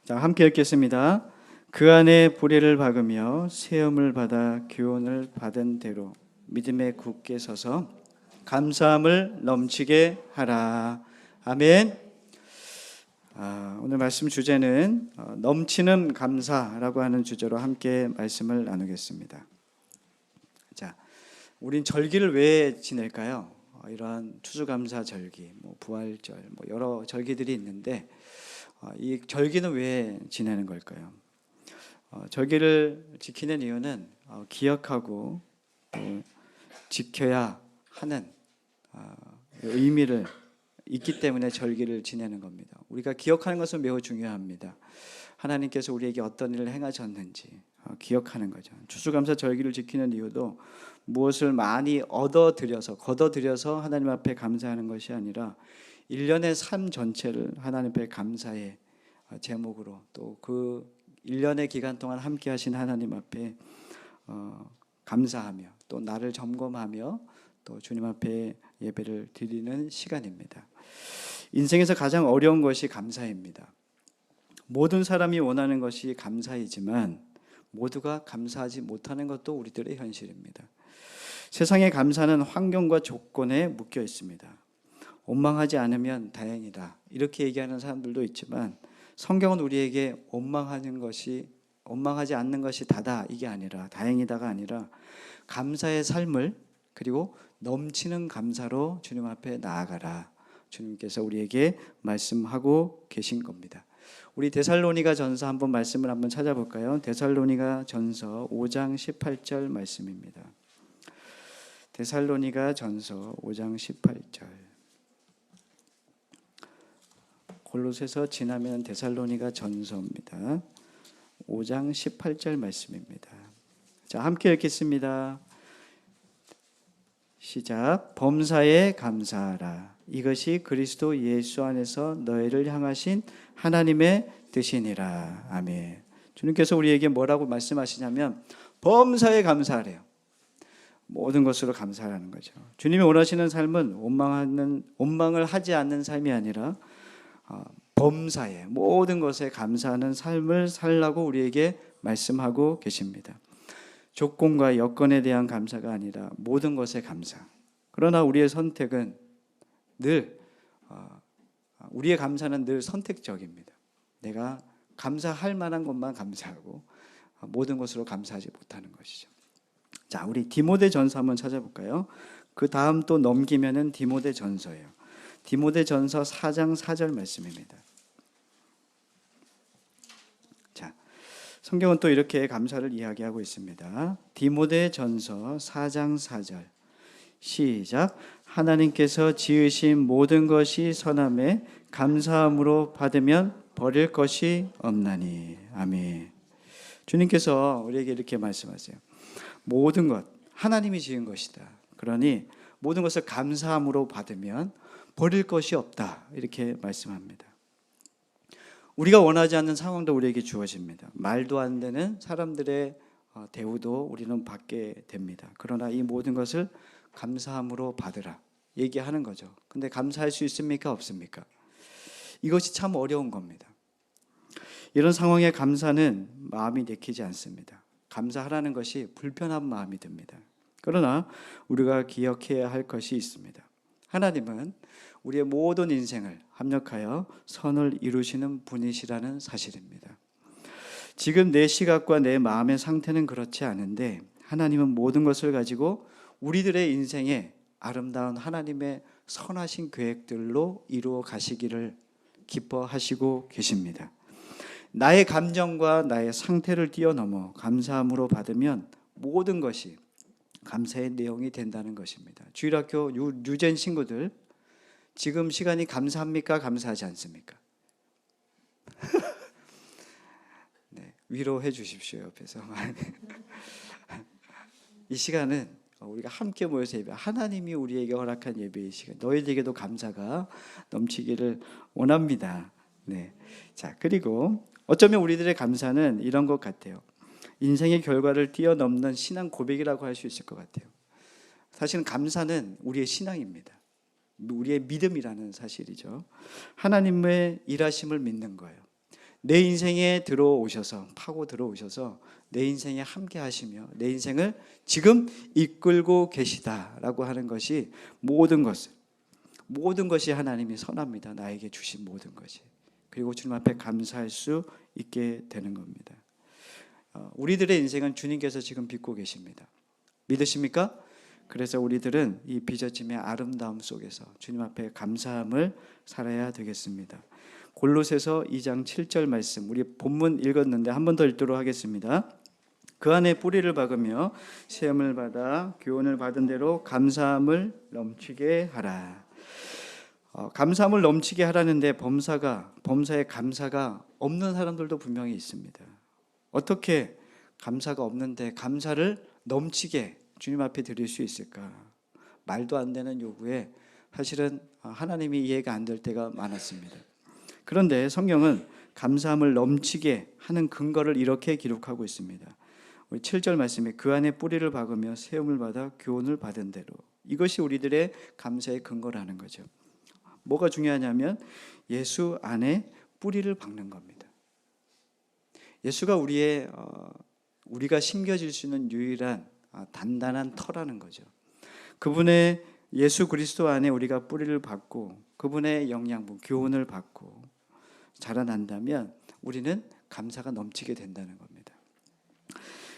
자, 함께 읽겠습니다. 그 안에 보리를 박으며 세움을 받아 교훈을 받은 대로 믿음에 굳게 서서 감사함을 넘치게 하라. 아멘. 오늘 말씀 주제는 넘치는 감사라고 하는 주제로 함께 말씀을 나누겠습니다. 자, 우린 절기를 왜 지낼까요? 이러한 추수감사 절기, 부활절, 여러 절기들이 있는데 이 절기는 왜 지내는 걸까요? 절기를 지키는 이유는 기억하고 또 지켜야 하는 의미를 있기 때문에 절기를 지내는 겁니다. 우리가 기억하는 것은 매우 중요합니다. 하나님께서 우리에게 어떤 일을 행하셨는지 기억하는 거죠. 추수감사 절기를 지키는 이유도 무엇을 많이 거둬들여서 하나님 앞에 감사하는 것이 아니라 1년의 삶 전체를 하나님 앞에 감사의 제목으로 또 그 1년의 기간 동안 함께 하신 하나님 앞에 감사하며 또 나를 점검하며 또 주님 앞에 예배를 드리는 시간입니다. 인생에서 가장 어려운 것이 감사입니다. 모든 사람이 원하는 것이 감사이지만 모두가 감사하지 못하는 것도 우리들의 현실입니다. 세상의 감사는 환경과 조건에 묶여 있습니다. 원망하지 않으면 다행이다 이렇게 얘기하는 사람들도 있지만 성경은 우리에게 원망하지 않는 것이 다다 이게 아니라 다행이다가 아니라 감사의 삶을 그리고 넘치는 감사로 주님 앞에 나아가라. 주님께서 우리에게 말씀하고 계신 겁니다. 우리 데살로니가 전서 한번 말씀을 한번 찾아볼까요? 데살로니가 전서 5장 18절 말씀입니다. 데살로니가 전서 5장 18절. 골로새서 지나면 데살로니가 전서입니다. 5장 18절 말씀입니다. 자, 함께 읽겠습니다. 시작. 범사에 감사하라. 이것이 그리스도 예수 안에서 너희를 향하신 하나님의 뜻이니라. 아멘. 주님께서 우리에게 뭐라고 말씀하시냐면 범사에 감사하래요. 모든 것으로 감사하라는 거죠. 주님이 원하시는 삶은 원망을 하지 않는 삶이 아니라 범사에 모든 것에 감사하는 삶을 살라고 우리에게 말씀하고 계십니다. 조건과 여건에 대한 감사가 아니라 모든 것에 감사. 그러나 우리의 선택은 우리의 감사는 늘 선택적입니다. 내가 감사할 만한 것만 감사하고 모든 것으로 감사하지 못하는 것이죠. 자, 우리 디모데전서 한번 찾아볼까요? 그 다음 또 넘기면은 디모데전서예요. 디모데전서 4장 4절 말씀입니다. 자, 성경은 또 이렇게 감사를 이야기하고 있습니다. 디모데전서 4장 4절. 시작. 하나님께서 지으신 모든 것이 선함에 감사함으로 받으면 버릴 것이 없나니. 아멘. 주님께서 우리에게 이렇게 말씀하세요. 모든 것 하나님이 지은 것이다. 그러니 모든 것을 감사함으로 받으면 버릴 것이 없다. 이렇게 말씀합니다. 우리가 원하지 않는 상황도 우리에게 주어집니다. 말도 안 되는 사람들의 대우도 우리는 받게 됩니다. 그러나 이 모든 것을 감사함으로 받으라 얘기하는 거죠. 근데 감사할 수 있습니까? 없습니까? 이것이 참 어려운 겁니다. 이런 상황에 감사는 마음이 내키지 않습니다. 감사하라는 것이 불편한 마음이 듭니다. 그러나 우리가 기억해야 할 것이 있습니다. 하나님은 우리의 모든 인생을 합력하여 선을 이루시는 분이시라는 사실입니다. 지금 내 시각과 내 마음의 상태는 그렇지 않은데 하나님은 모든 것을 가지고 우리들의 인생에 아름다운 하나님의 선하신 계획들로 이루어 가시기를 기뻐하시고 계십니다. 나의 감정과 나의 상태를 뛰어넘어 감사함으로 받으면 모든 것이 감사의 내용이 된다는 것입니다. 주일학교 유젠 친구들 지금 시간이 감사합니까? 감사하지 않습니까? 네, 위로해 주십시오. 옆에서. 이 시간은 우리가 함께 모여서 예배, 하나님이 우리에게 허락한 예배의 시간, 너희들에게도 감사가 넘치기를 원합니다. 네. 자, 그리고 어쩌면 우리들의 감사는 이런 것 같아요. 인생의 결과를 뛰어넘는 신앙 고백이라고 할 수 있을 것 같아요. 사실은 감사는 우리의 신앙입니다. 우리의 믿음이라는 사실이죠. 하나님의 일하심을 믿는 거예요. 내 인생에 들어오셔서 파고 들어오셔서 내 인생에 함께 하시며 내 인생을 지금 이끌고 계시다라고 하는 것이 모든 것이 하나님이 선합니다. 나에게 주신 모든 것이. 그리고 주님 앞에 감사할 수 있게 되는 겁니다. 우리들의 인생은 주님께서 지금 빚고 계십니다. 믿으십니까? 그래서 우리들은 이 빚어짐의 아름다움 속에서 주님 앞에 감사함을 살아야 되겠습니다. 골로새서 2장 7절 말씀, 우리 본문 읽었는데 한 번 더 읽도록 하겠습니다. 그 안에 뿌리를 박으며 시험을 받아 교훈을 받은 대로 감사함을 넘치게 하라. 감사함을 넘치게 하라는데 범사에 감사가 없는 사람들도 분명히 있습니다. 어떻게 감사가 없는데 감사를 넘치게 주님 앞에 드릴 수 있을까? 말도 안 되는 요구에 사실은 하나님이 이해가 안 될 때가 많았습니다. 그런데 성경은 감사함을 넘치게 하는 근거를 이렇게 기록하고 있습니다. 7절 말씀에 그 안에 뿌리를 박으며 세움을 받아 교훈을 받은 대로, 이것이 우리들의 감사의 근거라는 거죠. 뭐가 중요하냐면 예수 안에 뿌리를 박는 겁니다. 예수가 우리가 심겨질 수 있는 유일한 단단한 터라는 거죠. 그분의 예수 그리스도 안에 우리가 뿌리를 박고 그분의 영양분, 교훈을 받고 자라난다면 우리는 감사가 넘치게 된다는 겁니다.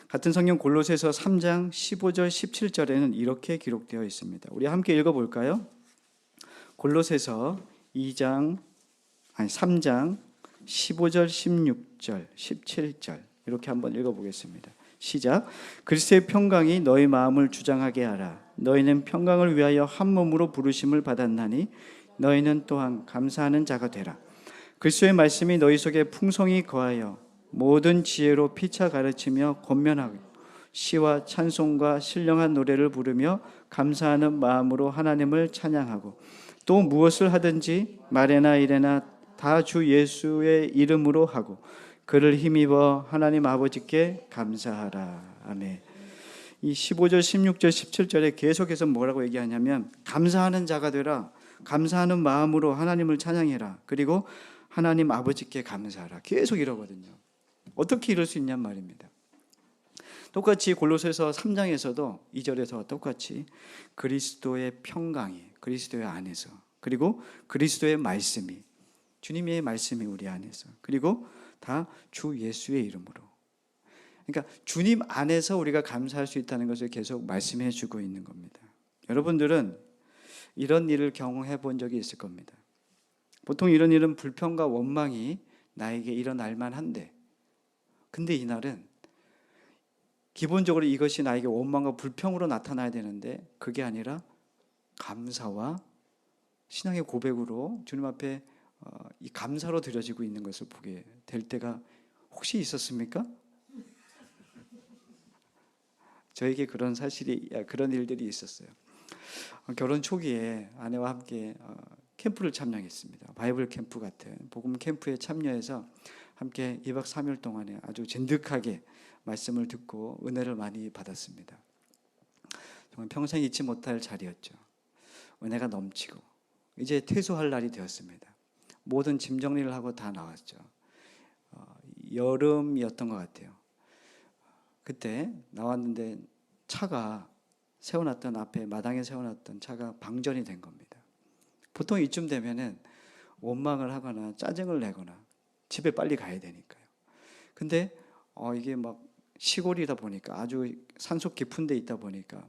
같은 성경 골로새서 3장 15절 17절에는 이렇게 기록되어 있습니다. 우리 함께 읽어볼까요? 골로새서 3장 15절 16절 17절 이렇게 한번 읽어보겠습니다. 시작. 그리스도의 평강이 너희 마음을 주장하게 하라. 너희는 평강을 위하여 한 몸으로 부르심을 받았나니 너희는 또한 감사하는 자가 되라. 그리스도의 말씀이 너희 속에 풍성히 거하여 모든 지혜로 피차 가르치며 권면하고 시와 찬송과 신령한 노래를 부르며 감사하는 마음으로 하나님을 찬양하고 또 무엇을 하든지 말에나 일에나 다 주 예수의 이름으로 하고 그를 힘입어 하나님 아버지께 감사하라. 아멘. 이 15절, 16절, 17절에 계속해서 뭐라고 얘기하냐면 감사하는 자가 되라. 감사하는 마음으로 하나님을 찬양해라. 그리고 하나님 아버지께 감사하라. 계속 이러거든요. 어떻게 이럴 수 있냔 말입니다. 똑같이 골로새서 3장에서도 2절에서 똑같이 그리스도의 평강이 그리스도의 안에서, 그리고 그리스도의 말씀이, 주님의 말씀이 우리 안에서, 그리고 다 주 예수의 이름으로. 그러니까 주님 안에서 우리가 감사할 수 있다는 것을 계속 말씀해 주고 있는 겁니다. 여러분들은 이런 일을 경험해 본 적이 있을 겁니다. 보통 이런 일은 불평과 원망이 나에게 일어날 만한데, 근데 이날은 기본적으로 이것이 나에게 원망과 불평으로 나타나야 되는데 그게 아니라 감사와 신앙의 고백으로 주님 앞에 이 감사로 드려지고 있는 것을 보게 될 때가 혹시 있었습니까? 저에게 그런 일들이 있었어요. 결혼 초기에 아내와 함께 캠프를 참여했습니다. 바이블 캠프 같은 복음 캠프에 참여해서 함께 2박 3일 동안에 아주 진득하게 말씀을 듣고 은혜를 많이 받았습니다. 정말 평생 잊지 못할 자리였죠. 은혜가 넘치고 이제 퇴소할 날이 되었습니다. 모든 짐 정리를 하고 다 나왔죠. 여름이었던 것 같아요. 그때 나왔는데 차가 세워놨던 앞에 마당에 세워놨던 차가 방전이 된 겁니다. 보통 이쯤 되면은 원망을 하거나 짜증을 내거나 집에 빨리 가야 되니까요. 근데 이게 막 시골이다 보니까 아주 산속 깊은 데 있다 보니까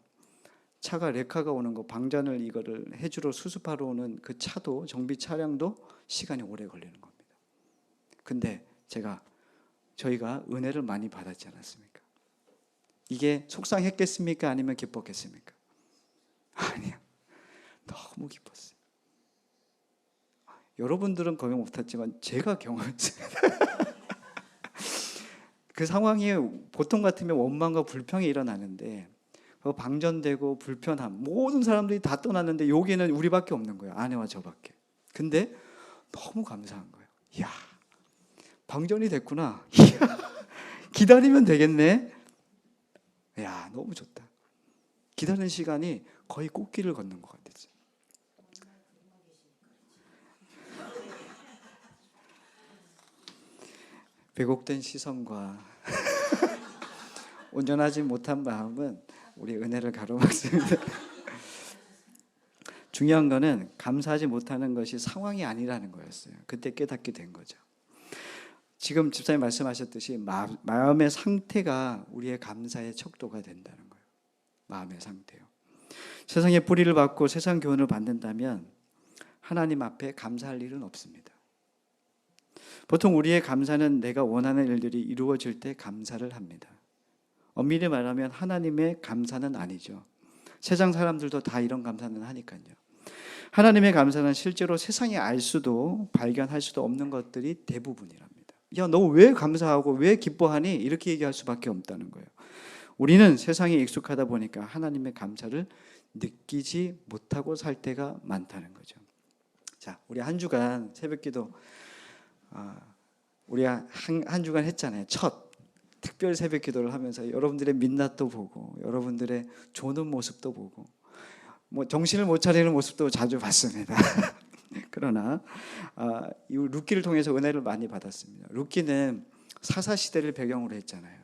차가 레카가 오는 거 방전을 이거를 해주러 수습하러 오는 그 차도 정비 차량도 시간이 오래 걸리는 겁니다. 근데 저희가 은혜를 많이 받았지 않았습니까? 이게 속상했겠습니까? 아니면 기뻤겠습니까? 아니요. 너무 기뻤어요. 여러분들은 경험 못했지만 제가 경험했어요. 그 상황이 보통 같으면 원망과 불평이 일어나는데 방전되고 불편함, 모든 사람들이 다 떠났는데 여기는 우리밖에 없는 거예요. 아내와 저밖에. 근데 너무 감사한 거예요. 이야, 방전이 됐구나. 이야, 기다리면 되겠네. 이야, 너무 좋다. 기다리는 시간이 거의 꽃길을 걷는 것 같았어요. 왜곡된 시선과 온전하지 못한 마음은 우리 은혜를 가로막습니다. 중요한 거는 감사하지 못하는 것이 상황이 아니라는 거였어요. 그때 깨닫게 된 거죠. 지금 집사님 말씀하셨듯이 마음의 상태가 우리의 감사의 척도가 된다는 거예요. 마음의 상태요. 세상에 뿌리를 받고 세상 교훈을 받는다면 하나님 앞에 감사할 일은 없습니다. 보통 우리의 감사는 내가 원하는 일들이 이루어질 때 감사를 합니다. 엄밀히 말하면 하나님의 감사는 아니죠. 세상 사람들도 다 이런 감사는 하니까요. 하나님의 감사는 실제로 세상이 알 수도 발견할 수도 없는 것들이 대부분이랍니다. 야, 너 왜 감사하고 왜 기뻐하니? 이렇게 얘기할 수밖에 없다는 거예요. 우리는 세상에 익숙하다 보니까 하나님의 감사를 느끼지 못하고 살 때가 많다는 거죠. 자, 우리 한 주간 새벽기도 우리 한 주간 했잖아요. 첫 특별 새벽기도를 하면서 여러분들의 민낯도 보고 여러분들의 조는 모습도 보고 뭐 정신을 못 차리는 모습도 자주 봤습니다. 그러나 이 룻기를 통해서 은혜를 많이 받았습니다. 룻기는 사사 시대를 배경으로 했잖아요.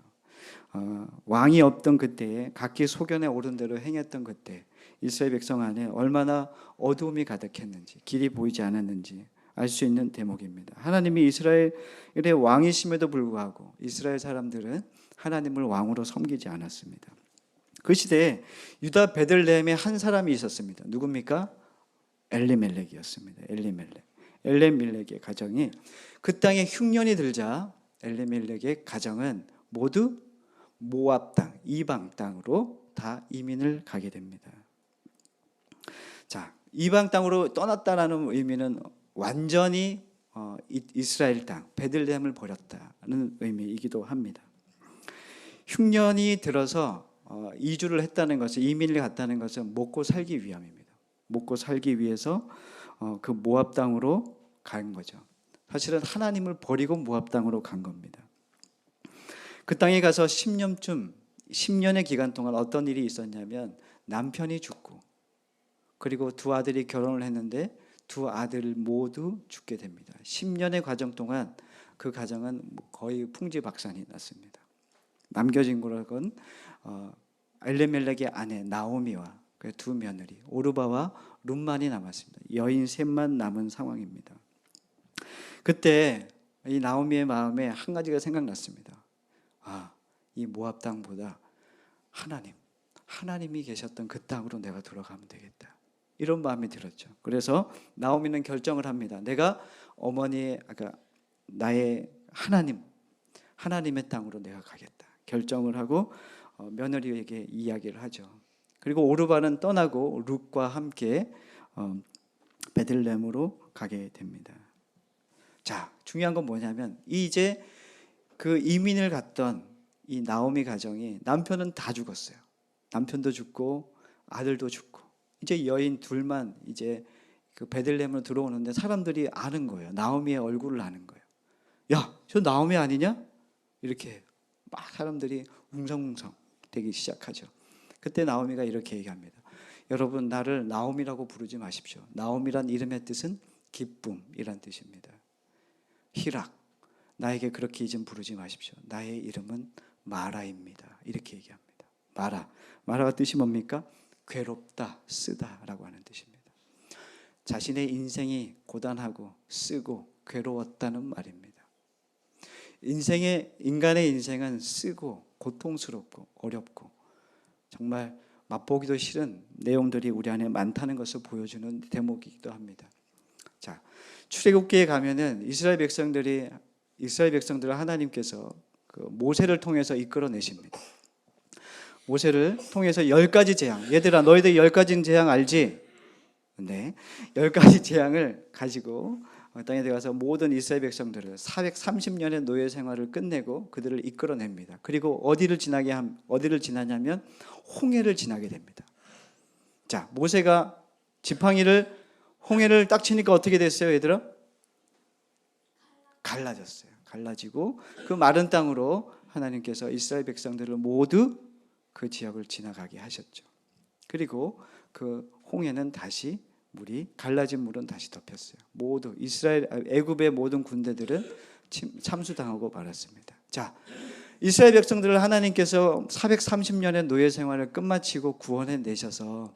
왕이 없던 그때에 각기 소견에 오른 대로 행했던 그때 이스라엘 백성 안에 얼마나 어두움이 가득했는지 길이 보이지 않았는지 알 수 있는 대목입니다. 하나님이 이스라엘의 왕이심에도 불구하고 이스라엘 사람들은 하나님을 왕으로 섬기지 않았습니다. 그 시대에 유다 베들레헴에 한 사람이 있었습니다. 누굽니까? 엘리멜렉이었습니다. 엘리멜렉의 가정이 그 땅에 흉년이 들자 엘리멜렉의 가정은 모두 모압 땅, 이방 땅으로 다 이민을 가게 됩니다. 자, 이방 땅으로 떠났다라는 의미는 완전히 이스라엘 땅, 베들레헴을 버렸다는 의미이기도 합니다. 흉년이 들어서 이주를 했다는 것은 이민을 갔다는 것은 먹고 살기 위함입니다. 먹고 살기 위해서 그 모압 땅으로 간 거죠. 사실은 하나님을 버리고 모압 땅으로 간 겁니다. 그 땅에 가서 10년의 기간 동안 어떤 일이 있었냐면 남편이 죽고 그리고 두 아들이 결혼을 했는데 두 아들 모두 죽게 됩니다. 10년의 과정 동안 그 가정은 거의 풍지박산이 났습니다. 남겨진 것은 엘리멜렉의 아내 나오미와 그 두 며느리 오르바와 룻만이 남았습니다. 여인 셋만 남은 상황입니다. 그때 이 나오미의 마음에 한 가지가 생각났습니다. 이 모압 땅보다 하나님이 계셨던 그 땅으로 내가 돌아가면 되겠다. 이런 마음이 들었죠. 그래서 나오미는 결정을 합니다. 내가 나의 하나님의 땅으로 내가 가겠다. 결정을 하고 며느리에게 이야기를 하죠. 그리고 오르바는 떠나고 룻과 함께 베들레헴으로 가게 됩니다. 자, 중요한 건 뭐냐면 이제 그 이민을 갔던 이 나오미 가정이 남편은 다 죽었어요. 남편도 죽고 아들도 죽고 이제 여인 둘만 이제 그 베들레헴으로 들어오는데 사람들이 아는 거예요. 나오미의 얼굴을 아는 거예요. 야, 저 나오미 아니냐? 이렇게 막 사람들이 웅성웅성 되기 시작하죠. 그때 나오미가 이렇게 얘기합니다. 여러분, 나를 나오미라고 부르지 마십시오. 나오미란 이름의 뜻은 기쁨이란 뜻입니다. 희락, 나에게 그렇게 이름 부르지 마십시오. 나의 이름은 마라입니다. 이렇게 얘기합니다. 마라가 뜻이 뭡니까? 괴롭다, 쓰다라고 하는 뜻입니다. 자신의 인생이 고단하고 쓰고 괴로웠다는 말입니다. 인간의 인생은 쓰고 고통스럽고 어렵고 정말 맛보기도 싫은 내용들이 우리 안에 많다는 것을 보여주는 대목이기도 합니다. 자, 출애굽기에 가면은 이스라엘 백성들을 하나님께서 그 모세를 통해서 이끌어내십니다. 모세를 통해서 10가지 재앙, 얘들아 너희들 10가지 재앙 알지? 네, 10가지 재앙을 가지고 땅에 들어가서 모든 이스라엘 백성들을 430년의 노예 생활을 끝내고 그들을 이끌어냅니다. 그리고 어디를 지나냐면 홍해를 지나게 됩니다. 자, 모세가 홍해를 딱 치니까 어떻게 됐어요, 얘들아? 갈라졌어요. 갈라지고 그 마른 땅으로 하나님께서 이스라엘 백성들을 모두 그 지역을 지나가게 하셨죠. 그리고 그 홍해는 다시 갈라진 물은 다시 덮였어요. 모두 애굽의 모든 군대들은 참수당하고 말았습니다. 자, 이스라엘 백성들을 하나님께서 430년의 노예 생활을 끝마치고 구원해 내셔서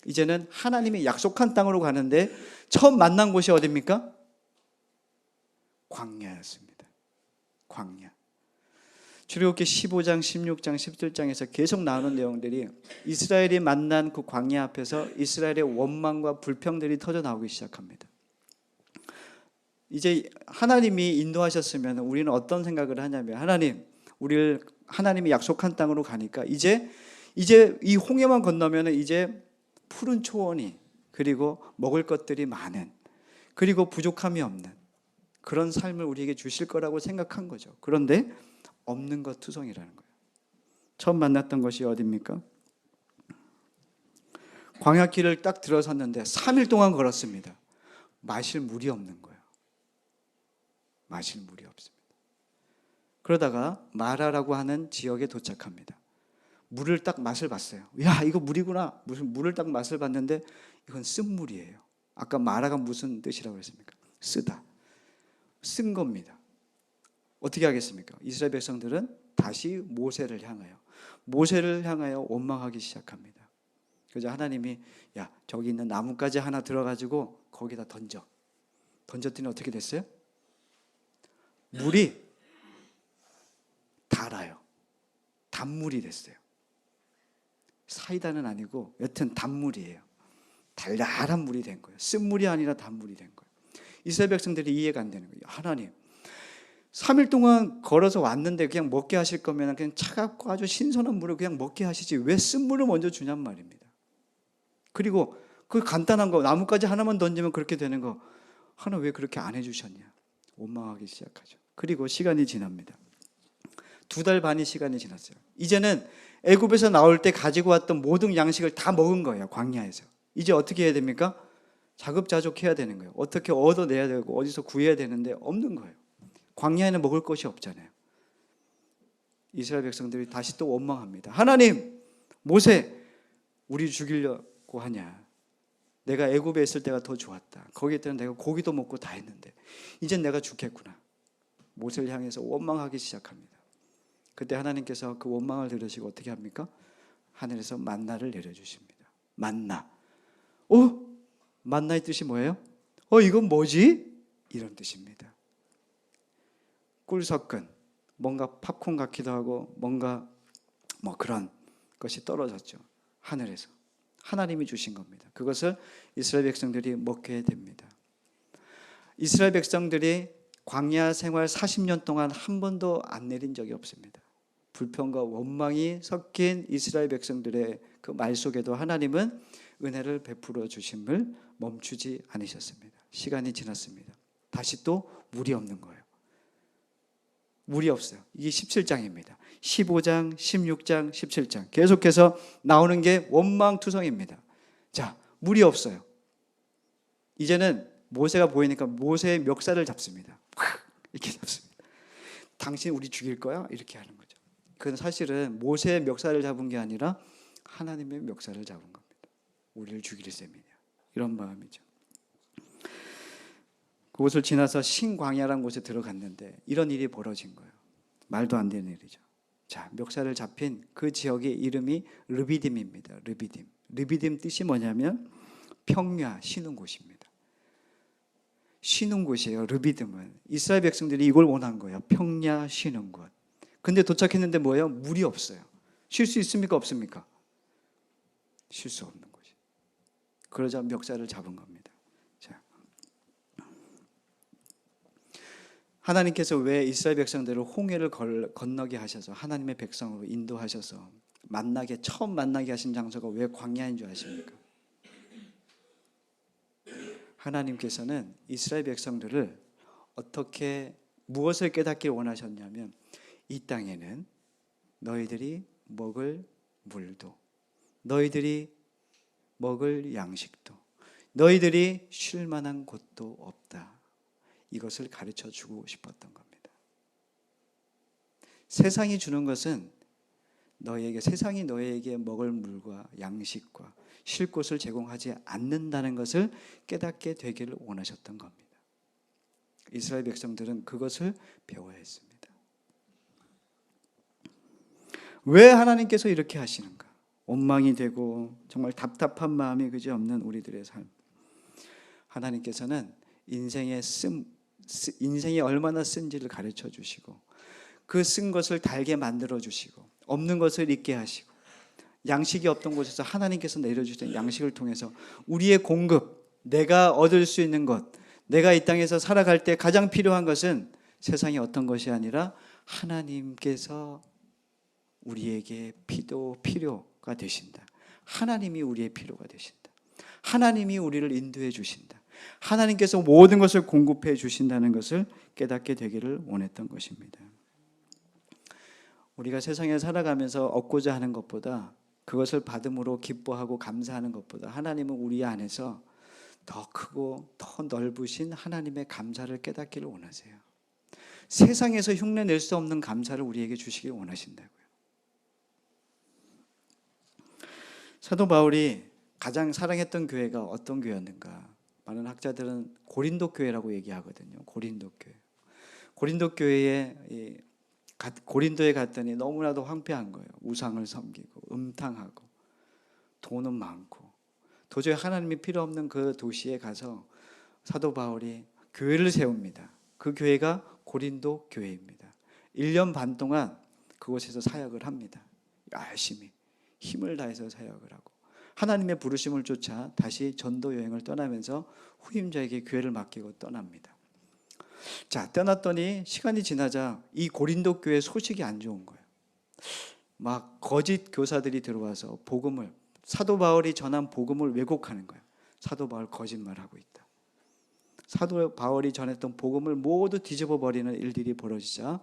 이제는 하나님이 약속한 땅으로 가는데 처음 만난 곳이 어디입니까? 광야였습니다. 광야. 출애굽기 15장, 16장, 17장에서 계속 나오는 내용들이 이스라엘이 만난 그 광야 앞에서 이스라엘의 원망과 불평들이 터져 나오기 시작합니다. 이제 하나님이 인도하셨으면 우리는 어떤 생각을 하냐면 하나님이 약속한 땅으로 가니까 이제 이 홍해만 건너면 이제 푸른 초원이 그리고 먹을 것들이 많은 그리고 부족함이 없는 그런 삶을 우리에게 주실 거라고 생각한 거죠. 그런데 없는 것 투성이라는 거예요. 처음 만났던 것이 어디입니까? 광야길을 딱 들어섰는데 3일 동안 걸었습니다. 마실 물이 없는 거예요. 마실 물이 없습니다. 그러다가 마라라고 하는 지역에 도착합니다. 물을 딱 맛을 봤어요. 야, 이거 물이구나. 무슨 물을 딱 맛을 봤는데 이건 쓴 물이에요. 아까 마라가 무슨 뜻이라고 했습니까? 쓰다. 쓴 겁니다. 어떻게 하겠습니까? 이스라엘 백성들은 다시 모세를 향하여 원망하기 시작합니다. 그래서 하나님이 야, 저기 있는 나뭇가지 하나 들어가지고 거기다 던졌더니 어떻게 됐어요? 물이 달아요. 단물이 됐어요. 사이다는 아니고 여튼 단물이에요. 달달한 물이 된 거예요. 쓴물이 아니라 단물이 된 거예요. 이스라엘 백성들이 이해가 안 되는 거예요. 하나님, 3일 동안 걸어서 왔는데 그냥 먹게 하실 거면 그냥 차갑고 아주 신선한 물을 그냥 먹게 하시지 왜 쓴물을 먼저 주냔 말입니다. 그리고 그 간단한 거 나뭇가지 하나만 던지면 그렇게 되는 거 하나 왜 그렇게 안 해주셨냐 원망하기 시작하죠. 그리고 시간이 지납니다. 2달 반이 시간이 지났어요. 이제는 애굽에서 나올 때 가지고 왔던 모든 양식을 다 먹은 거예요. 광야에서. 이제 어떻게 해야 됩니까? 자급자족해야 되는 거예요. 어떻게 얻어내야 되고 어디서 구해야 되는데 없는 거예요. 광야에는 먹을 것이 없잖아요. 이스라엘 백성들이 다시 또 원망합니다. 하나님, 모세, 우리 죽이려고 하냐? 내가 애굽에 있을 때가 더 좋았다. 거기 때는 내가 고기도 먹고 다 했는데 이젠 내가 죽겠구나. 모세를 향해서 원망하기 시작합니다. 그때 하나님께서 그 원망을 들으시고 어떻게 합니까? 하늘에서 만나를 내려주십니다. 만나. 만나의 뜻이 뭐예요? 이건 뭐지? 이런 뜻입니다. 꿀 섞은 뭔가 팝콘 같기도 하고 뭔가 그런 것이 떨어졌죠. 하늘에서. 하나님이 주신 겁니다. 그것을 이스라엘 백성들이 먹게 됩니다. 이스라엘 백성들이 광야 생활 40년 동안 한 번도 안 내린 적이 없습니다. 불평과 원망이 섞인 이스라엘 백성들의 그 말 속에도 하나님은 은혜를 베풀어 주심을 멈추지 않으셨습니다. 시간이 지났습니다. 다시 또 물이 없는 거예요. 물이 없어요. 이게 17장입니다. 15장, 16장, 17장 계속해서 나오는 게 원망투성입니다. 자, 물이 없어요. 이제는 모세가 보이니까 모세의 멱살을 잡습니다. 이렇게 잡습니다. 당신 우리 죽일 거야? 이렇게 하는 거죠. 그건 사실은 모세의 멱살을 잡은 게 아니라 하나님의 멱살을 잡은 겁니다. 우리를 죽일 셈이냐 이런 마음이죠. 그곳을 지나서 신광야라는 곳에 들어갔는데 이런 일이 벌어진 거예요. 말도 안 되는 일이죠. 자, 멱살을 잡힌 그 지역의 이름이 르비딤입니다. 르비딤 뜻이 뭐냐면 평야, 쉬는 곳입니다. 쉬는 곳이에요. 르비딤은 이스라엘 백성들이 이걸 원한 거예요. 평야, 쉬는 곳. 근데 도착했는데 뭐예요? 물이 없어요. 쉴 수 있습니까? 없습니까? 쉴 수 없는 곳이. 그러자 멱살을 잡은 겁니다. 자, 하나님께서 왜 이스라엘 백성들을 홍해를 건너게 하셔서 하나님의 백성으로 인도하셔서 처음 만나게 하신 장소가 왜 광야인 줄 아십니까? 하나님께서는 이스라엘 백성들을 무엇을 깨닫길 원하셨냐면 이 땅에는 너희들이 먹을 물도 너희들이 먹을 양식도 너희들이 쉴 만한 곳도 없다. 이것을 가르쳐 주고 싶었던 겁니다. 세상이 주는 것은 세상이 너희에게 먹을 물과 양식과 쉴 곳을 제공하지 않는다는 것을 깨닫게 되기를 원하셨던 겁니다. 이스라엘 백성들은 그것을 배워야 했습니다. 왜 하나님께서 이렇게 하시는가? 원망이 되고 정말 답답한 마음이 그지없는 우리들의 삶. 하나님께서는 인생이 얼마나 쓴지를 가르쳐 주시고 그 쓴 것을 달게 만들어 주시고 없는 것을 있게 하시고 양식이 없던 곳에서 하나님께서 내려주신 양식을 통해서 우리의 공급, 내가 얻을 수 있는 것, 내가 이 땅에서 살아갈 때 가장 필요한 것은 세상의 어떤 것이 아니라 하나님께서 우리에게 필요가 되신다. 하나님이 우리의 필요가 되신다. 하나님이 우리를 인도해 주신다. 하나님께서 모든 것을 공급해 주신다는 것을 깨닫게 되기를 원했던 것입니다. 우리가 세상에 살아가면서 얻고자 하는 것보다 그것을 받음으로 기뻐하고 감사하는 것보다 하나님은 우리 안에서 더 크고 더 넓으신 하나님의 감사를 깨닫기를 원하세요. 세상에서 흉내낼 수 없는 감사를 우리에게 주시길 원하신다고요. 사도 바울이 가장 사랑했던 교회가 어떤 교회였는가? 많은 학자들은 고린도 교회라고 얘기하거든요. 고린도 교회. 고린도에 갔더니 너무나도 황폐한 거예요. 우상을 섬기고 음탕하고 돈은 많고 도저히 하나님이 필요 없는 그 도시에 가서 사도 바울이 교회를 세웁니다. 그 교회가 고린도 교회입니다. 1년 반 동안 그곳에서 사역을 합니다. 열심히 힘을 다해서 사역을 하고 하나님의 부르심을 쫓아 다시 전도 여행을 떠나면서 후임자에게 교회를 맡기고 떠납니다. 자, 떠났더니 시간이 지나자 이 고린도 교회 소식이 안 좋은 거예요. 막 거짓 교사들이 들어와서 사도 바울이 전한 복음을 왜곡하는 거예요. 사도 바울 거짓말하고 있다. 사도 바울이 전했던 복음을 모두 뒤집어 버리는 일들이 벌어지자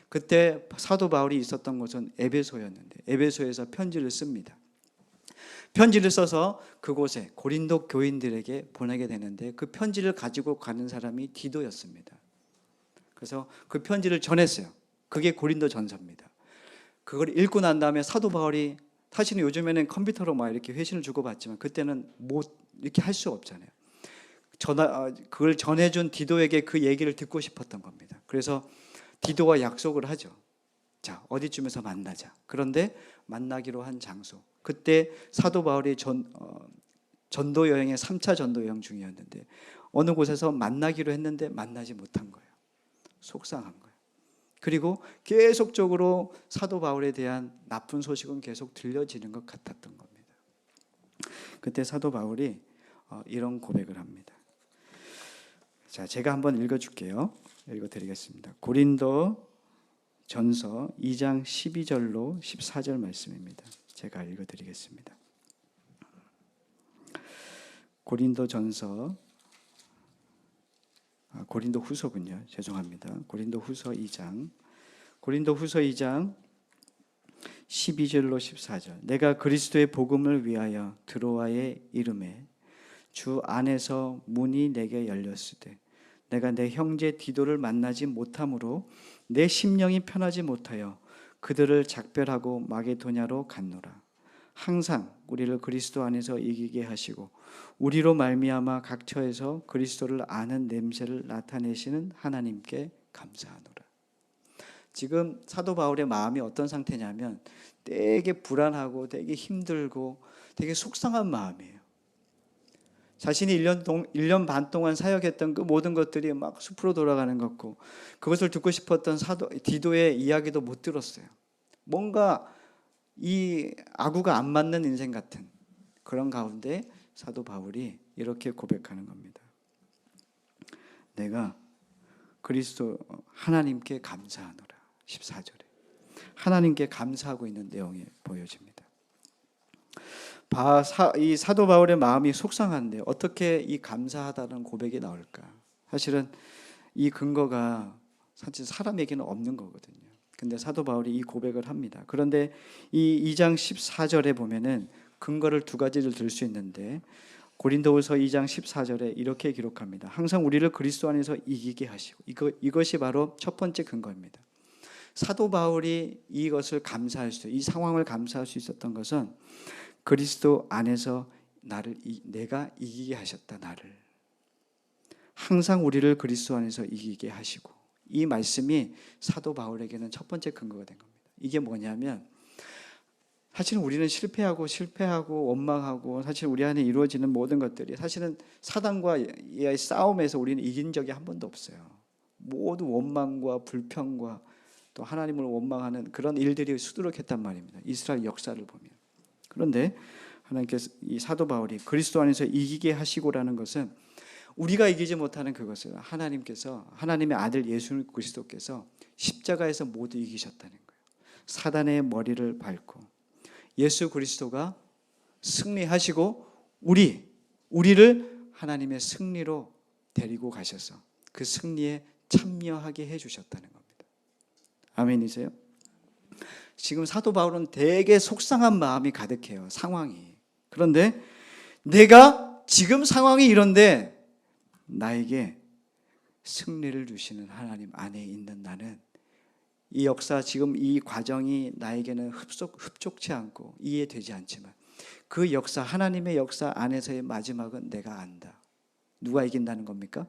그때 사도 바울이 있었던 곳은 에베소였는데 에베소에서 편지를 씁니다. 편지를 써서 그곳에 고린도 교인들에게 보내게 되는데 그 편지를 가지고 가는 사람이 디도였습니다. 그래서 그 편지를 전했어요. 그게 고린도 전서입니다. 그걸 읽고 난 다음에 사도 바울이 사실은 요즘에는 컴퓨터로 막 이렇게 회신을 주고받지만 그때는 이렇게 할 수가 없잖아요. 그걸 전해준 디도에게 그 얘기를 듣고 싶었던 겁니다. 그래서 디도와 약속을 하죠. 자, 어디쯤에서 만나자. 그런데 만나기로 한 장소. 그때 사도 바울이 전도 여행의 3차 전도 여행 중이었는데 어느 곳에서 만나기로 했는데 만나지 못한 거예요. 속상한 거예요. 그리고 계속적으로 사도 바울에 대한 나쁜 소식은 계속 들려지는 것 같았던 겁니다. 그때 사도 바울이 이런 고백을 합니다. 자, 제가 한번 읽어줄게요. 읽어드리겠습니다. 고린도 전서 2장 12절로 14절 말씀입니다. 제가 읽어드리겠습니다. 고린도 후서군요. 죄송합니다. 고린도 후서 2장 12절로 14절. 내가 그리스도의 복음을 위하여 드로아에 이름에 주 안에서 문이 내게 열렸으되 내가 내 형제 디도를 만나지 못함으로 내 심령이 편하지 못하여 그들을 작별하고 마게도냐로 갔노라. 항상 우리를 그리스도 안에서 이기게 하시고 우리로 말미암아 각 처에서 그리스도를 아는 냄새를 나타내시는 하나님께 감사하노라. 지금 사도 바울의 마음이 어떤 상태냐면 되게 불안하고 되게 힘들고 되게 속상한 마음이에요. 자신이 1년 반 동안 사역했던 그 모든 것들이 막 숲으로 돌아가는 것 같고 그것을 듣고 싶었던 디도의 이야기도 못 들었어요. 뭔가 이 아구가 안 맞는 인생 같은 그런 가운데 사도 바울이 이렇게 고백하는 겁니다. 내가 그리스도 하나님께 감사하노라. 14절에 하나님께 감사하고 있는 내용이 보여집니다. 이 사도 바울의 마음이 속상한데 어떻게 이 감사하다는 고백이 나올까? 사실은 이 근거가 사실 사람에게는 없는 거거든요. 근데 사도 바울이 이 고백을 합니다. 그런데 이 2장 14절에 보면은 근거를 두 가지를 들 수 있는데 고린도후서 2장 14절에 이렇게 기록합니다. 항상 우리를 그리스도 안에서 이기게 하시고 이것이 바로 첫 번째 근거입니다. 사도 바울이 이 상황을 감사할 수 있었던 것은 그리스도 안에서 내가 이기게 하셨다. 나를 항상 우리를 그리스도 안에서 이기게 하시고, 이 말씀이 사도 바울에게는 첫 번째 근거가 된 겁니다. 이게 뭐냐면 사실은 우리는 실패하고 원망하고 사실 우리 안에 이루어지는 모든 것들이 사실은 사단과의 싸움에서 우리는 이긴 적이 한 번도 없어요. 모두 원망과 불평과 또 하나님을 원망하는 그런 일들이 수두룩했단 말입니다. 이스라엘 역사를 보면. 그런데 하나님께서 이 사도 바울이 그리스도 안에서 이기게 하시고라는 것은 우리가 이기지 못하는 그것을 하나님께서, 하나님의 아들 예수 그리스도께서 십자가에서 모두 이기셨다는 거예요. 사단의 머리를 밟고 예수 그리스도가 승리하시고 우리를 하나님의 승리로 데리고 가셔서 그 승리에 참여하게 해주셨다는 겁니다. 아멘이세요? 지금 사도 바울은 되게 속상한 마음이 가득해요. 상황이. 그런데 내가 지금 상황이 이런데 나에게 승리를 주시는 하나님 안에 있는 나는 이 역사, 지금 이 과정이 나에게는 흡족치 않고 이해되지 않지만 그 역사, 하나님의 역사 안에서의 마지막은 내가 안다. 누가 이긴다는 겁니까?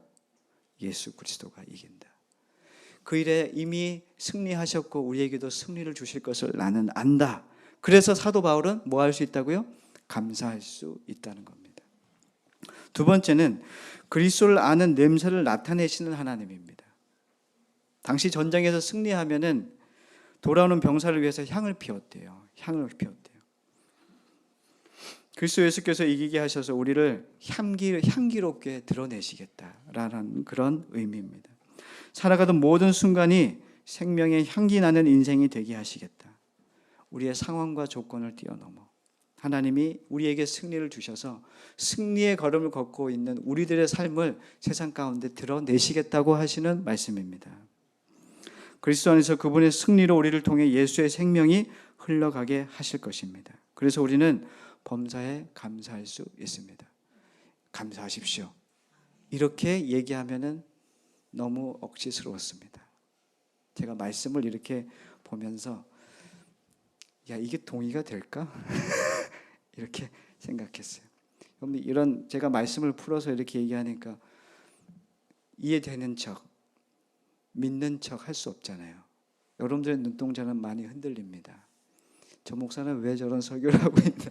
예수 그리스도가 이긴다. 그 일에 이미 승리하셨고 우리에게도 승리를 주실 것을 나는 안다. 그래서 사도 바울은 뭐 할 수 있다고요? 감사할 수 있다는 겁니다. 두 번째는 그리스도를 아는 냄새를 나타내시는 하나님입니다. 당시 전쟁에서 승리하면은 돌아오는 병사를 위해서 향을 피웠대요. 향을 피웠대요. 그리스도 예수께서 이기게 하셔서 우리를 향기롭게 드러내시겠다라는 그런 의미입니다. 살아가던 모든 순간이 생명의 향기 나는 인생이 되게 하시겠다. 우리의 상황과 조건을 뛰어넘어 하나님이 우리에게 승리를 주셔서 승리의 걸음을 걷고 있는 우리들의 삶을 세상 가운데 드러내시겠다고 하시는 말씀입니다. 그리스도 안에서 그분의 승리로 우리를 통해 예수의 생명이 흘러가게 하실 것입니다. 그래서 우리는 범사에 감사할 수 있습니다. 감사하십시오. 이렇게 얘기하면은 너무 억지스러웠습니다. 제가 말씀을 이렇게 보면서 야, 이게 동의가 될까? 이렇게 생각했어요. 이런 제가 말씀을 풀어서 이렇게 얘기하니까 이해되는 척, 믿는 척 할 수 없잖아요. 여러분들의 눈동자는 많이 흔들립니다. 저 목사는 왜 저런 설교를 하고 있나?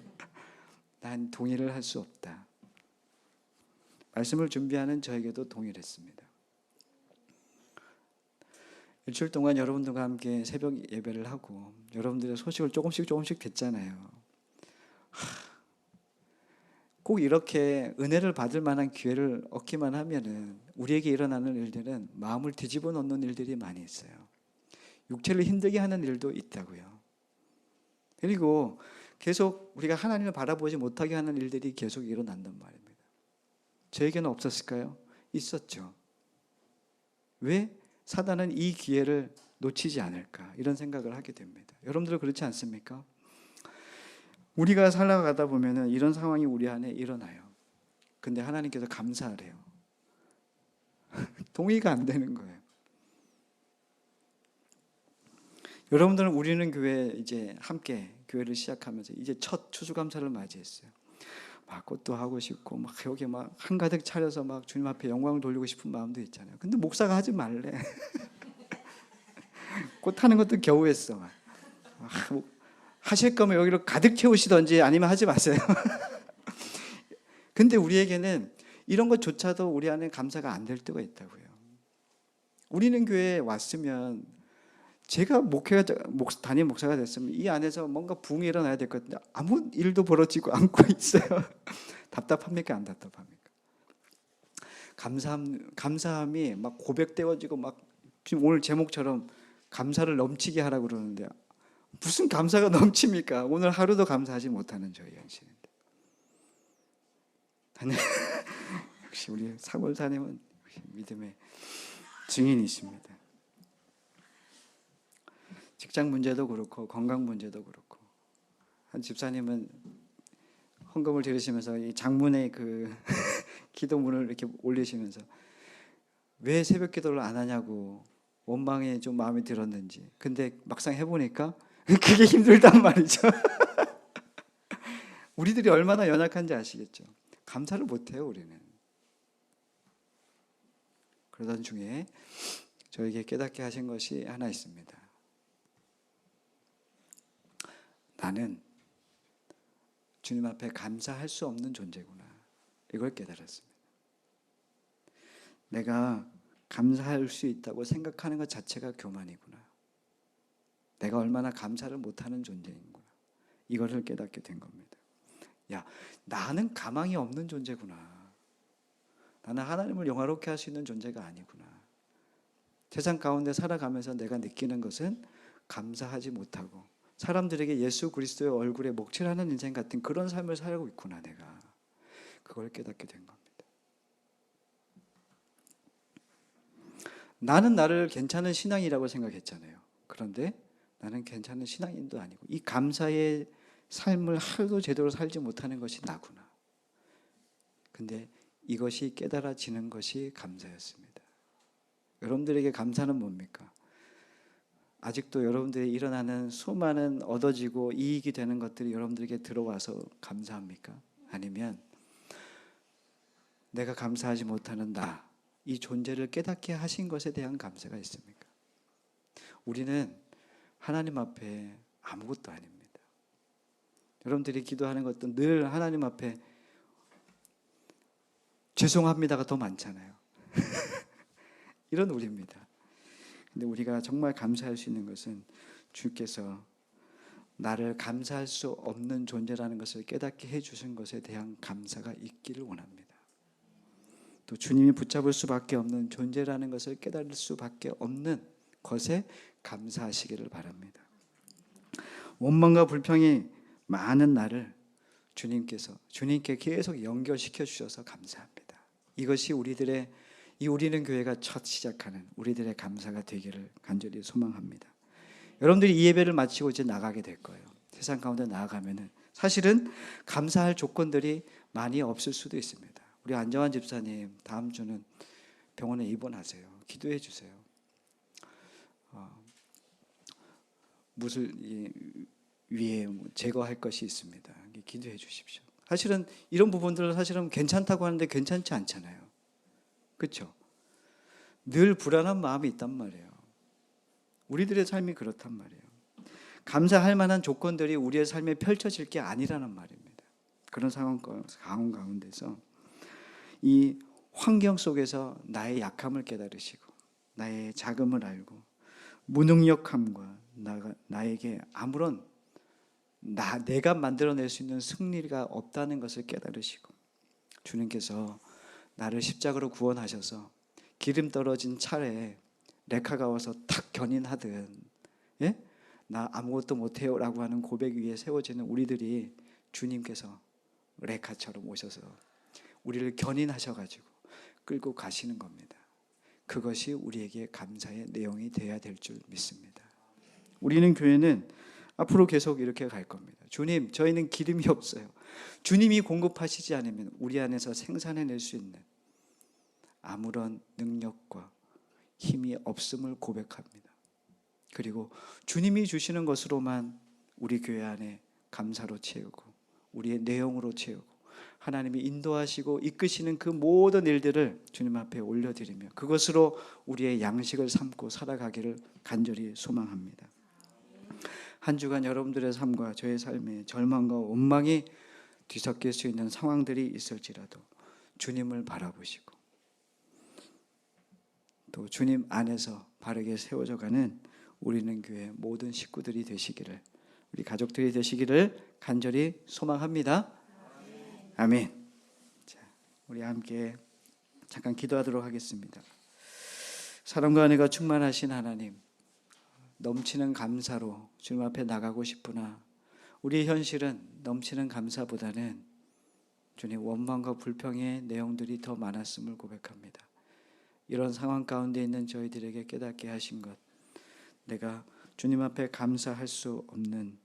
난 동의를 할 수 없다. 말씀을 준비하는 저에게도 동의를 했습니다. 일주일 동안 여러분들과 함께 새벽 예배를 하고 여러분들의 소식을 조금씩 듣잖아요. 꼭 이렇게 은혜를 받을 만한 기회를 얻기만 하면은 우리에게 일어나는 일들은 마음을 뒤집어 놓는 일들이 많이 있어요. 육체를 힘들게 하는 일도 있다고요. 그리고 계속 우리가 하나님을 바라보지 못하게 하는 일들이 계속 일어난단 말입니다. 저에게는 없었을까요? 있었죠. 왜 사단은 이 기회를 놓치지 않을까? 이런 생각을 하게 됩니다. 여러분들 그렇지 않습니까? 우리가 살아가다 보면은 이런 상황이 우리 안에 일어나요. 근데 하나님께서 감사하래요. 동의가 안 되는 거예요. 여러분들은 우리는 교회 이제 함께 교회를 시작하면서 이제 첫 추수감사를 맞이했어요. 막 꽃도 하고 싶고 막 여기 막 한가득 차려서 막 주님 앞에 영광을 돌리고 싶은 마음도 있잖아요. 근데 목사가 하지 말래. 꽃 하는 것도 겨우 했어. 하실 거면 여기로 가득 채우시던지 아니면 하지 마세요. 근데 우리에게는 이런 것조차도 우리 안에 감사가 안 될 때가 있다고요. 우리는 교회에 왔으면 제가 담임 목사가 됐으면 이 안에서 뭔가 붕이 일어나야 될 것 같은데 아무 일도 벌어지고 않고 있어요. 답답합니까? 안 답답합니까? 감사함이 막 고백되어지고 막 지금 오늘 제목처럼 감사를 넘치게 하라고 그러는데 무슨 감사가 넘칩니까? 오늘 하루도 감사하지 못하는 저희 현실인데. 역시 우리 사골사님은 믿음의 증인이십니다. 직장 문제도 그렇고 건강 문제도 그렇고 한 집사님은 헌금을 드리시면서 이 장문의 그 기도문을 이렇게 올리시면서 왜 새벽 기도를 안 하냐고 원망에 좀 마음이 들었는지 근데 막상 해보니까 그게 힘들단 말이죠. 우리들이 얼마나 연약한지 아시겠죠? 감사를 못해요 우리는. 그러던 중에 저에게 깨닫게 하신 것이 하나 있습니다. 나는 주님 앞에 감사할 수 없는 존재구나. 이걸 깨달았습니다. 내가 감사할 수 있다고 생각하는 것 자체가 교만이구나. 내가 얼마나 감사를 못하는 존재인구나. 이거를 깨닫게 된 겁니다. 야, 나는 가망이 없는 존재구나. 나는 하나님을 영화롭게 할 수 있는 존재가 아니구나. 세상 가운데 살아가면서 내가 느끼는 것은 감사하지 못하고 사람들에게 예수 그리스도의 얼굴에 목칠하는 인생 같은 그런 삶을 살고 있구나. 내가 그걸 깨닫게 된 겁니다. 나는 나를 괜찮은 신앙이라고 생각했잖아요. 그런데 나는 괜찮은 신앙인도 아니고 이 감사의 삶을 하루도 제대로 살지 못하는 것이 나구나. 근데 이것이 깨달아지는 것이 감사였습니다. 여러분들에게 감사는 뭡니까? 아직도 여러분들이 일어나는 수많은 얻어지고 이익이 되는 것들이 여러분들에게 들어와서 감사합니까? 아니면 내가 감사하지 못하는 나, 이 존재를 깨닫게 하신 것에 대한 감사가 있습니까? 우리는 하나님 앞에 아무것도 아닙니다. 여러분들이 기도하는 것도 늘 하나님 앞에 죄송합니다가 더 많잖아요. 이런 우리입니다. 근데 우리가 정말 감사할 수 있는 것은 주께서 나를 감사할 수 없는 존재라는 것을 깨닫게 해주신 것에 대한 감사가 있기를 원합니다. 또 주님이 붙잡을 수밖에 없는 존재라는 것을 깨달을 수밖에 없는 것에 감사하시기를 바랍니다. 원망과 불평이 많은 나를 주님께 계속 연결시켜 주셔서 감사합니다. 이것이 우리는 교회가 첫 시작하는 우리들의 감사가 되기를 간절히 소망합니다. 여러분들이 이 예배를 마치고 이제 나가게 될 거예요. 세상 가운데 나아가면은 사실은 감사할 조건들이 많이 없을 수도 있습니다. 우리 안정환 집사님 다음 주는 병원에 입원하세요. 기도해 주세요. 무술 위에 제거할 것이 있습니다. 기도해 주십시오. 사실은 이런 부분들은 사실은 괜찮다고 하는데 괜찮지 않잖아요. 그렇죠? 늘 불안한 마음이 있단 말이에요. 우리들의 삶이 그렇단 말이에요. 감사할 만한 조건들이 우리의 삶에 펼쳐질 게 아니라는 말입니다. 그런 상황 가운데서 이 환경 속에서 나의 약함을 깨달으시고 나의 자금을 알고 무능력함과 나에게 아무런 내가 만들어낼 수 있는 승리가 없다는 것을 깨달으시고 주님께서 나를 십자가로 구원하셔서 기름 떨어진 차에 레카가 와서 탁 견인하듯 예? 나 아무것도 못해요 라고 하는 고백 위에 세워지는 우리들이 주님께서 레카처럼 오셔서 우리를 견인하셔가지고 끌고 가시는 겁니다. 그것이 우리에게 감사의 내용이 되어야 될 줄 믿습니다. 우리는 교회는 앞으로 계속 이렇게 갈 겁니다. 주님, 저희는 기름이 없어요. 주님이 공급하시지 않으면 우리 안에서 생산해낼 수 있는 아무런 능력과 힘이 없음을 고백합니다. 그리고 주님이 주시는 것으로만 우리 교회 안에 감사로 채우고 우리의 내용으로 채우고 하나님이 인도하시고 이끄시는 그 모든 일들을 주님 앞에 올려드리며 그것으로 우리의 양식을 삼고 살아가기를 간절히 소망합니다. 한 주간 여러분들의 삶과 저의 삶에 절망과 원망이 뒤섞일 수 있는 상황들이 있을지라도 주님을 바라보시고 또 주님 안에서 바르게 세워져가는 우리는 교회 모든 식구들이 되시기를, 우리 가족들이 되시기를 간절히 소망합니다. 아멘. 자, 우리 함께 잠깐 기도하도록 하겠습니다. 사랑과 은혜가 충만하신 하나님, 넘치는 감사로 주님 앞에 나가고 싶으나 우리의 현실은 넘치는 감사보다는 주님 원망과 불평의 내용들이 더 많았음을 고백합니다. 이런 상황 가운데 있는 저희들에게 깨닫게 하신 것, 내가 주님 앞에 감사할 수 없는,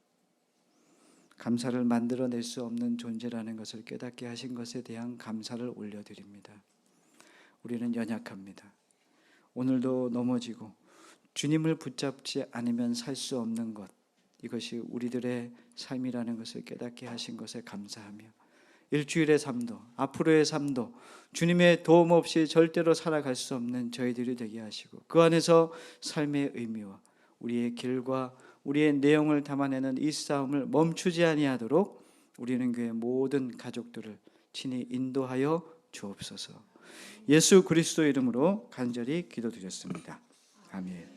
감사를 만들어낼 수 없는 존재라는 것을 깨닫게 하신 것에 대한 감사를 올려드립니다. 우리는 연약합니다. 오늘도 넘어지고 주님을 붙잡지 않으면 살 수 없는 것, 이것이 우리들의 삶이라는 것을 깨닫게 하신 것에 감사하며 일주일의 삶도 앞으로의 삶도 주님의 도움 없이 절대로 살아갈 수 없는 저희들이 되게 하시고, 그 안에서 삶의 의미와 우리의 길과 우리의 내용을 담아내는 이 싸움을 멈추지 아니하도록 우리는 교회 모든 가족들을 친히 인도하여 주옵소서. 예수 그리스도 이름으로 간절히 기도드렸습니다. 아멘.